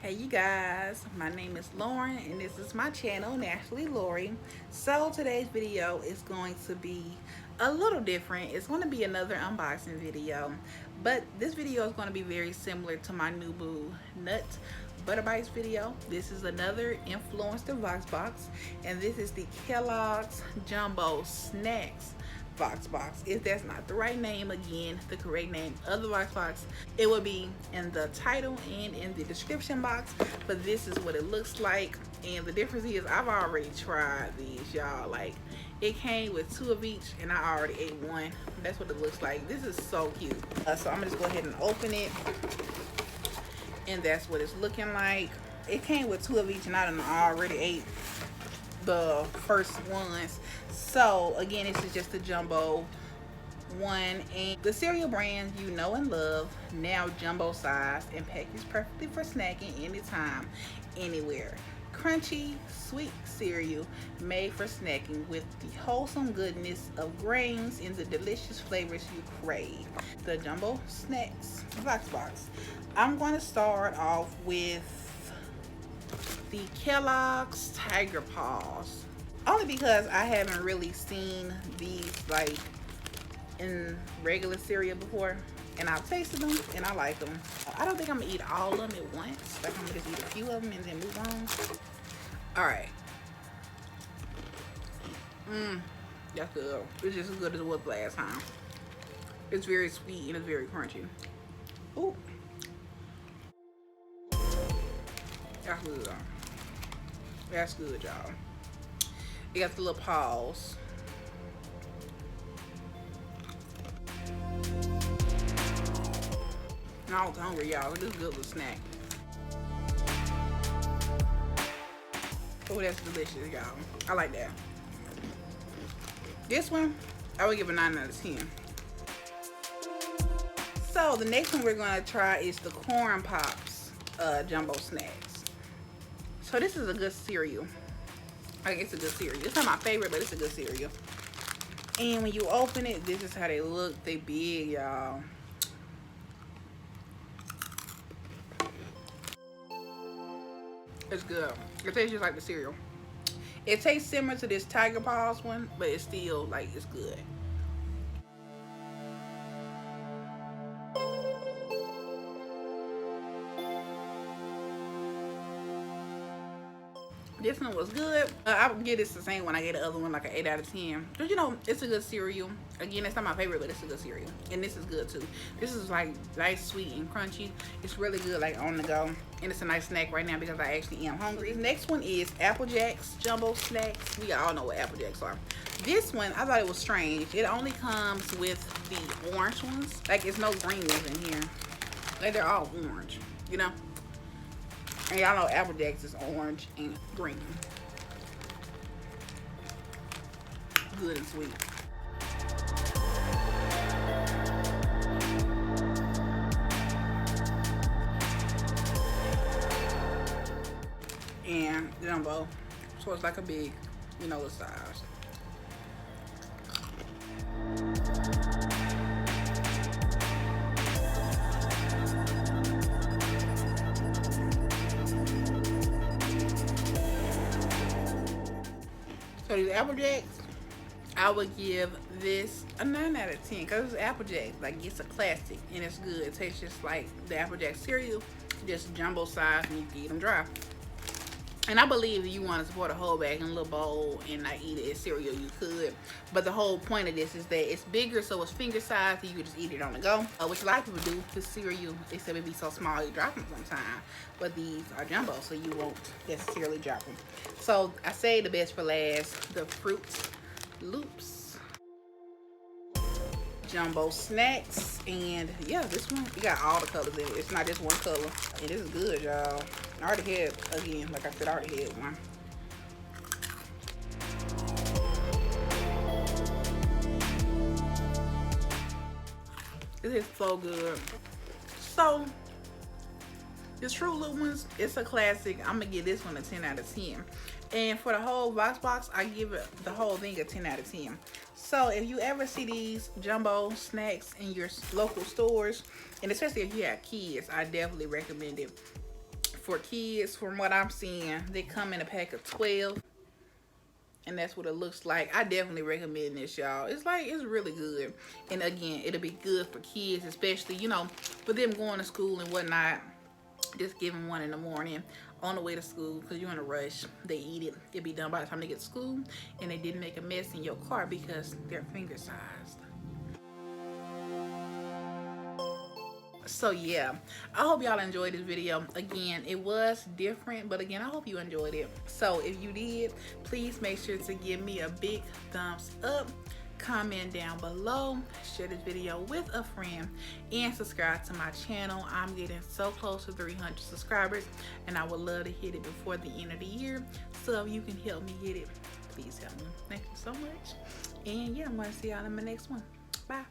Hey you guys, my name is Lauren and this is my channel, Naturally Lori. So today's video is going to be a little different. It's going to be another unboxing video, but this video is going to be very similar to my new boo nut butter bites video. This is another Influenster VoxBox, and this is the Kellogg's Jumbo Snax VoxBox. If that's not the right name, again, the correct name of the VoxBox, it will be in the title and in the description box. But this is what it looks like, and the difference is I've already tried these, y'all. Like, it came with 2 of each and I already ate 1. That's what it looks like. This is so cute. So I'm gonna just go ahead and open it, and that's what it's looking like. It came with 2 of each and I done already ate the first ones. So again, this is just the jumbo one, and the cereal brand you know and love, now jumbo size and packaged perfectly for snacking anytime, anywhere. Crunchy, sweet cereal made for snacking with the wholesome goodness of grains and the delicious flavors you crave. The Jumbo Snax VoxBox. I'm going to start off with the Kellogg's Tiger Paws, only because I haven't really seen these like in regular cereal before, and I've tasted them and I like them. I don't think I'm gonna eat all of them at once. Like, I'm gonna just eat a few of them and then move on. All right. That's good. It's just as good as it was last time. It's very sweet and it's very crunchy. Ooh. That's good. That's good, y'all. It got the little paws. I was hungry, y'all. This is a good little snack. Oh, that's delicious, y'all. I like that. This one, I would give a 9 out of 10. So the next one we're gonna try is the Corn Pops Jumbo Snacks. So this is a good cereal. Like, it's a good cereal. It's not my favorite, but it's a good cereal. And when you open it, this is how they look. They big, y'all. It's good. It tastes just like the cereal. It tastes similar to this Tiger Paws one, but it's still, like, it's good. This one was good. I would give this the same one I gave the other one, like an 8 out of 10. But you know, it's a good cereal. Again, it's not my favorite, but it's a good cereal. And this is good too. This is like nice, sweet, and crunchy. It's really good, like on the go. And it's a nice snack right now because I actually am hungry. The next one is Apple Jacks Jumbo Snacks. We all know what Apple Jacks are. This one, I thought it was strange. It only comes with the orange ones. Like, it's no green ones in here. Like, they're all orange, you know? And y'all know Apple Jacks is orange and green. Good and sweet. And jumbo. So it's like a big, you know, the size. So these Apple Jacks, I would give this a 9 out of 10 because it's Apple Jacks. Like, it's a classic and it's good. It tastes just like the Apple Jack cereal, just jumbo size, and you can eat them dry. And I believe if you want to support a whole bag in a little bowl and not eat it as cereal, you could. But the whole point of this is that it's bigger, so it's finger size, so you can just eat it on the go. Which a lot of people do with cereal, except it be so small you drop them sometimes. But these are jumbo, so you won't necessarily drop them. So I say the best for last, the Fruit Loops Jumbo Snacks. And yeah, this one, you got all the colors in it. It's not just one color. And this is good, y'all. I already had, again, like I said, I already had one. This is so good. So, this Fruit Loop ones, it's a classic. I'm gonna give this one a 10 out of 10. And for the whole VoxBox, I give it the whole thing a 10 out of 10. So if you ever see these jumbo snacks in your local stores, and especially if you have kids, I definitely recommend it for kids. From what I'm seeing, they come in a pack of 12, and that's what it looks like. I definitely recommend this, y'all. It's really good. And again, it'll be good for kids, especially, you know, for them going to school and whatnot. Just give them one in the morning on the way to school, because you're in a rush. They eat it, it'll be done by the time they get to school, and they didn't make a mess in your car because they're finger sized. So yeah, I hope y'all enjoyed this video. Again, it was different, but again, I hope you enjoyed it. So if you did, please make sure to give me a big thumbs up, comment down below, share this video with a friend, and subscribe to my channel. I'm getting so close to 300 subscribers, and I would love to hit it before the end of the year. So if you can help me get it, please help me. Thank you so much. And yeah, I'm gonna see y'all in my next one. Bye.